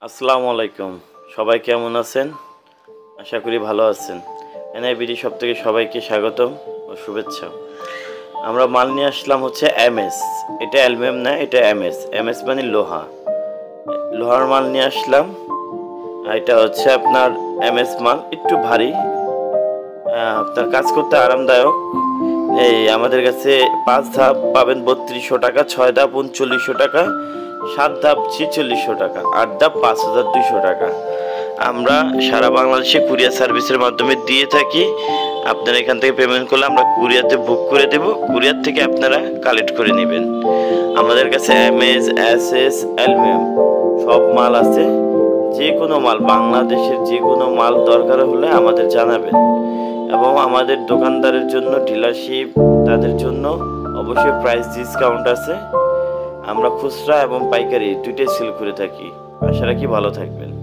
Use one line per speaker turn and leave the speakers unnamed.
আসসালামু আলাইকুম। সবাই কেমন আছেন? আশা করি ভালো আছেন। এনআইবিডি শপ থেকে সবাইকে স্বাগতম ও শুভেচ্ছা। আমরা মাল নিয়ে আসলাম হচ্ছে এমএস। এটা অ্যালুমিনিয়াম না, এটা এমএস। এমএস মানে লোহা। লোহার মাল নিয়ে আসলাম। এটা হচ্ছে আপনার এমএস মাল, একটু ভারী। আপনার কাজ করতে আরামদায়ক। এই আমাদের কাছে ৫ ধাপ পাবেন ৩২০০ টাকা, ৬ ধাপ ৩৯০০ টাকা, ৭ ধাপ ৪৬০০ টাকা, ৮ ধাপ ৫,২০০ টাকা। আমরা সারা বাংলাদেশে কুরিয়ার সার্ভিসের মাধ্যমে দিয়ে থাকি। আপনারা এখান থেকে পেমেন্ট করলে আমরা কুরিয়াতে বুক করে দেব, কুরিয়ার থেকে আপনারা কালেক্ট করে নেবেন। আমাদের কাছে এমএস, এসএস, অ্যালুমিনিয়াম সব মাল আছে। যে কোনো মাল, বাংলাদেশের যে কোনো মাল দরকার হলে আমাদের জানাবেন। এবং আমাদের দোকানদারের জন্য, ডিলারশিপ তাদের জন্য অবশ্যই প্রাইস ডিসকাউন্ট আছে। আমরা খুচরা এবং পাইকারি দুইটাই সেল করে থাকি। আশা রাখি ভালো থাকবেন।